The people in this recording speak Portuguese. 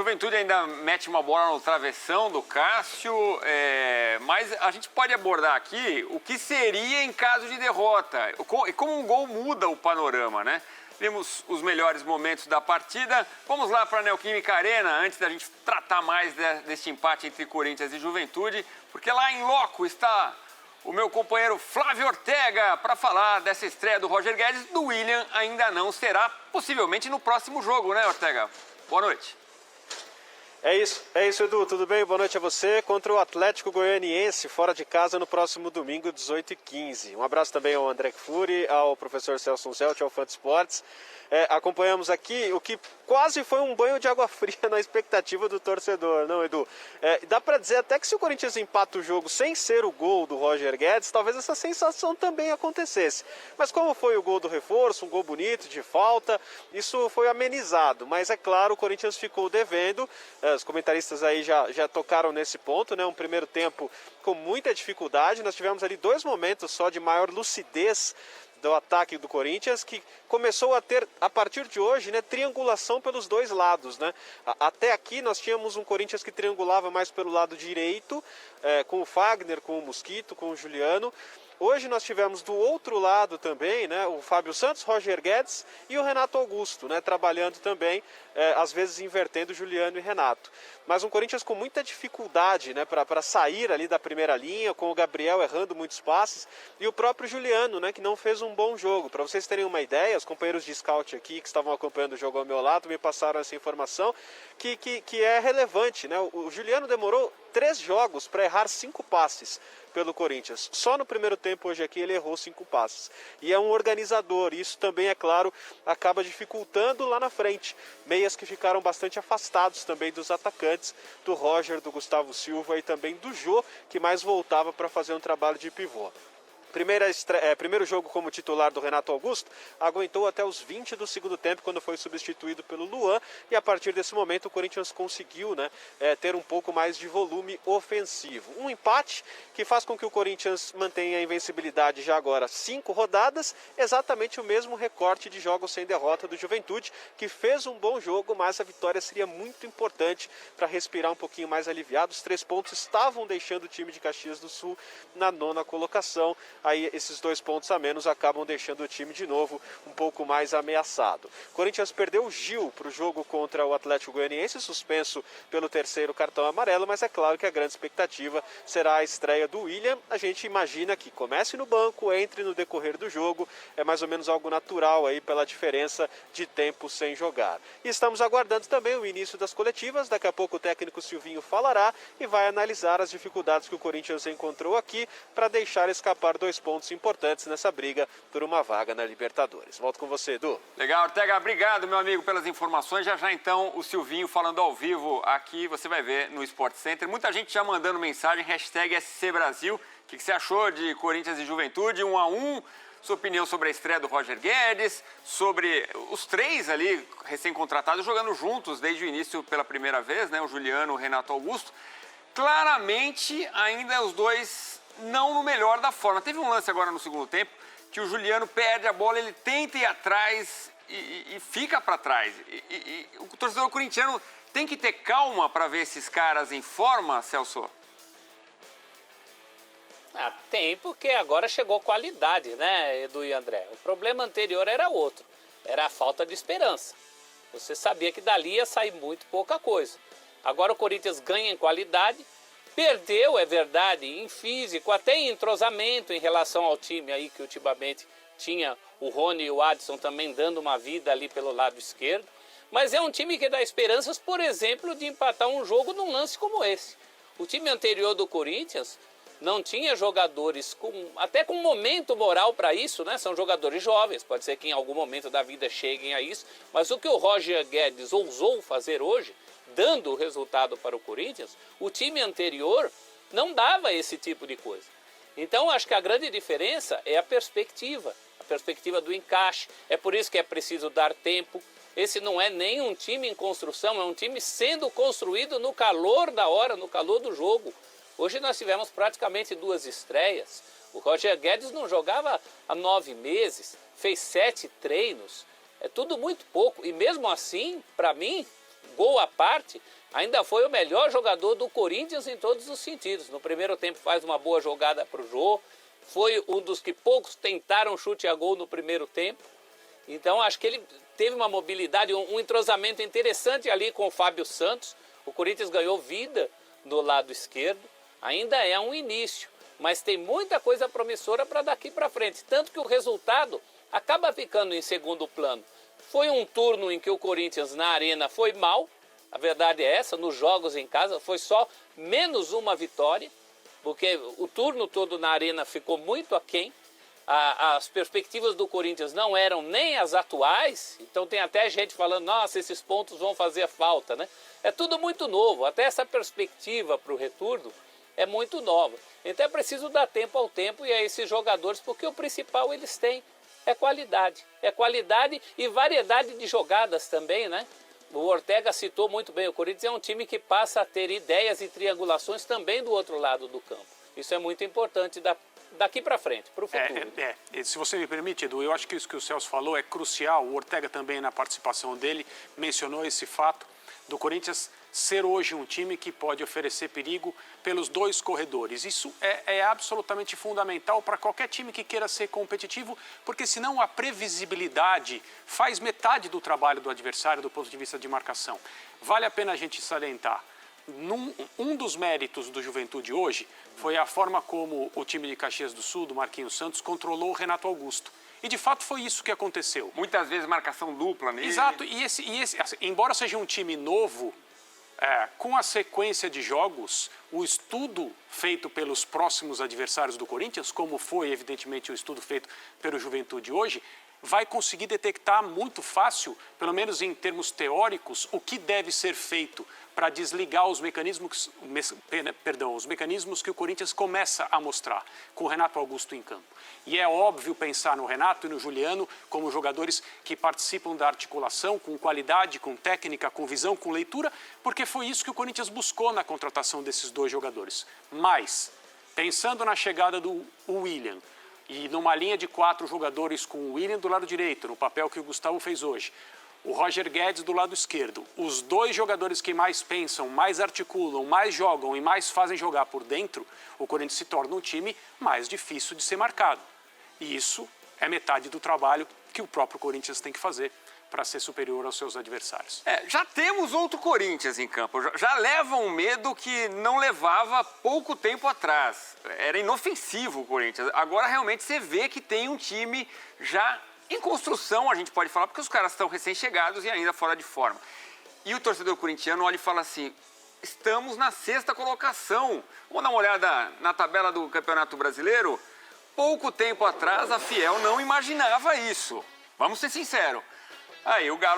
Juventude ainda mete uma bola no travessão do Cássio, mas a gente pode abordar aqui o que seria em caso de derrota e como um gol muda o panorama, né? Vimos os melhores momentos da partida. Vamos lá para a Neoquímica Arena, antes da gente tratar mais deste empate entre Corinthians e Juventude, porque lá em loco está o meu companheiro Flávio Ortega para falar dessa estreia do Roger Guedes. Do William ainda não será, possivelmente no próximo jogo, né, Ortega? Boa noite. É isso, Edu. Tudo bem? Boa noite a você. Contra o Atlético Goianiense, fora de casa, no próximo domingo, 18h15. Um abraço também ao André Kfouri, ao professor Celso Zelt, ao Fã de Esportes. Acompanhamos aqui o que quase foi um banho de água fria na expectativa do torcedor, não, Edu? Dá para dizer até que se o Corinthians empata o jogo sem ser o gol do Roger Guedes, talvez essa sensação também acontecesse. Mas como foi o gol do reforço, um gol bonito, de falta, isso foi amenizado. Mas é claro, o Corinthians ficou devendo. Os comentaristas aí já tocaram nesse ponto, né? Um primeiro tempo com muita dificuldade. Nós tivemos ali 2 momentos só de maior lucidez do ataque do Corinthians, que começou a ter, a partir de hoje, né, triangulação pelos 2 lados, né? Até aqui nós tínhamos um Corinthians que triangulava mais pelo lado direito, com o Fagner, com o Mosquito, com o Juliano. Hoje nós tivemos do outro lado também, né, o Fábio Santos, Roger Guedes e o Renato Augusto, né, trabalhando também, às vezes invertendo Juliano e Renato. Mas um Corinthians com muita dificuldade, né, para sair ali da primeira linha, com o Gabriel errando muitos passes e o próprio Juliano, né, que não fez um bom jogo. Para vocês terem uma ideia, os companheiros de scout aqui que estavam acompanhando o jogo ao meu lado me passaram essa informação que é relevante, né? O Juliano demorou 3 jogos para errar 5 passes pelo Corinthians. Só no primeiro tempo hoje aqui ele errou 5 passes. E é um organizador, e isso também, é claro, acaba dificultando lá na frente. Meias que ficaram bastante afastados também dos atacantes, do Roger, do Gustavo Silva e também do Jô, que mais voltava para fazer um trabalho de pivô. Primeiro jogo como titular do Renato Augusto, aguentou até os 20 do segundo tempo, quando foi substituído pelo Luan, e a partir desse momento o Corinthians conseguiu, né, ter um pouco mais de volume ofensivo. Um empate que faz com que o Corinthians mantenha a invencibilidade já agora 5 rodadas, exatamente o mesmo recorte de jogos sem derrota do Juventude, que fez um bom jogo, mas a vitória seria muito importante para respirar um pouquinho mais aliviado. Os 3 pontos estavam deixando o time de Caxias do Sul na 9ª colocação. Aí esses 2 pontos a menos acabam deixando o time de novo um pouco mais ameaçado. Corinthians perdeu o Gil para o jogo contra o Atlético Goianiense, suspenso pelo 3º cartão amarelo, mas é claro que a grande expectativa será a estreia do William. A gente imagina que comece no banco, entre no decorrer do jogo, é mais ou menos algo natural aí pela diferença de tempo sem jogar. E estamos aguardando também o início das coletivas. Daqui a pouco o técnico Silvinho falará e vai analisar as dificuldades que o Corinthians encontrou aqui para deixar escapar 2 pontos importantes nessa briga por uma vaga na Libertadores. Volto com você, Edu. Legal, Ortega. Obrigado, meu amigo, pelas informações. Já então o Silvinho falando ao vivo aqui, você vai ver no Sport Center. Muita gente já mandando mensagem, #SCBrasil. O que você achou de Corinthians e Juventude, 1-1? Sua opinião sobre a estreia do Roger Guedes, sobre os 3 ali recém-contratados jogando juntos desde o início pela primeira vez, né? O Juliano e o Renato Augusto. Claramente, ainda os 2 não no melhor da forma. Teve um lance agora no segundo tempo que o Juliano perde a bola, ele tenta ir atrás e fica para trás. O torcedor corintiano tem que ter calma para ver esses caras em forma, Celso? Tem, porque agora chegou qualidade, né, Edu e André? O problema anterior era outro, era a falta de esperança. Você sabia que dali ia sair muito pouca coisa. Agora o Corinthians ganha em qualidade, perdeu, é verdade, em físico, até em entrosamento em relação ao time aí que ultimamente tinha o Rony e o Adson também dando uma vida ali pelo lado esquerdo. Mas é um time que dá esperanças, por exemplo, de empatar um jogo num lance como esse. O time anterior do Corinthians não tinha jogadores até com momento moral para isso, né? São jogadores jovens, pode ser que em algum momento da vida cheguem a isso. Mas o que o Roger Guedes ousou fazer hoje, dando o resultado para o Corinthians, o time anterior não dava esse tipo de coisa. Então, acho que a grande diferença é a perspectiva do encaixe. É por isso que é preciso dar tempo. Esse não é nem um time em construção, é um time sendo construído no calor da hora, no calor do jogo. Hoje nós tivemos praticamente 2 estreias. O Roger Guedes não jogava há 9 meses, fez 7 treinos. É tudo muito pouco. E mesmo assim, para mim, gol à parte, ainda foi o melhor jogador do Corinthians em todos os sentidos. No primeiro tempo faz uma boa jogada para o Jô, foi um dos que poucos tentaram chute a gol no primeiro tempo. Então acho que ele teve uma mobilidade, um entrosamento interessante ali com o Fábio Santos. O Corinthians ganhou vida no lado esquerdo, ainda é um início, mas tem muita coisa promissora para daqui para frente. Tanto que o resultado acaba ficando em segundo plano. Foi um turno em que o Corinthians na arena foi mal, a verdade é essa, nos jogos em casa foi só menos uma vitória, porque o turno todo na arena ficou muito aquém. As perspectivas do Corinthians não eram nem as atuais, então tem até gente falando, nossa, esses pontos vão fazer falta, né? É tudo muito novo, até essa perspectiva para o retorno é muito nova. Então é preciso dar tempo ao tempo e a esses jogadores, porque o principal eles têm é qualidade. É qualidade e variedade de jogadas também, né? O Ortega citou muito bem, o Corinthians é um time que passa a ter ideias e triangulações também do outro lado do campo. Isso é muito importante daqui para frente, para o futuro. Se você me permite, Edu, eu acho que isso que o Celso falou é crucial. O Ortega também, na participação dele, mencionou esse fato do Corinthians ser hoje um time que pode oferecer perigo pelos dois corredores. Isso é absolutamente fundamental para qualquer time que queira ser competitivo, porque senão a previsibilidade faz metade do trabalho do adversário do ponto de vista de marcação. Vale a pena a gente salientar. Um dos méritos do Juventude hoje foi a forma como o time de Caxias do Sul, do Marquinhos Santos, controlou o Renato Augusto. E de fato foi isso que aconteceu. Muitas vezes marcação dupla nele. Exato, e esse assim, embora seja um time novo, com a sequência de jogos, o estudo feito pelos próximos adversários do Corinthians, como foi evidentemente o estudo feito pelo Juventude hoje, vai conseguir detectar muito fácil, pelo menos em termos teóricos, o que deve ser feito para desligar os mecanismos que o Corinthians começa a mostrar com o Renato Augusto em campo. E é óbvio pensar no Renato e no Juliano como jogadores que participam da articulação com qualidade, com técnica, com visão, com leitura, porque foi isso que o Corinthians buscou na contratação desses dois jogadores. Mas, pensando na chegada do William, e numa linha de 4 jogadores com o William do lado direito, no papel que o Gustavo fez hoje, o Roger Guedes do lado esquerdo, os dois jogadores que mais pensam, mais articulam, mais jogam e mais fazem jogar por dentro, o Corinthians se torna um time mais difícil de ser marcado. E isso é metade do trabalho que o próprio Corinthians tem que fazer para ser superior aos seus adversários. Já temos outro Corinthians em campo. Já leva um medo que não levava pouco tempo atrás. Era inofensivo o Corinthians. Agora realmente você vê que tem um time já em construção, a gente pode falar, porque os caras estão recém-chegados e ainda fora de forma. E o torcedor corintiano olha e fala assim, estamos na 6ª colocação. Vamos dar uma olhada na tabela do Campeonato Brasileiro? Pouco tempo atrás a Fiel não imaginava isso. Vamos ser sinceros. Aí o Galo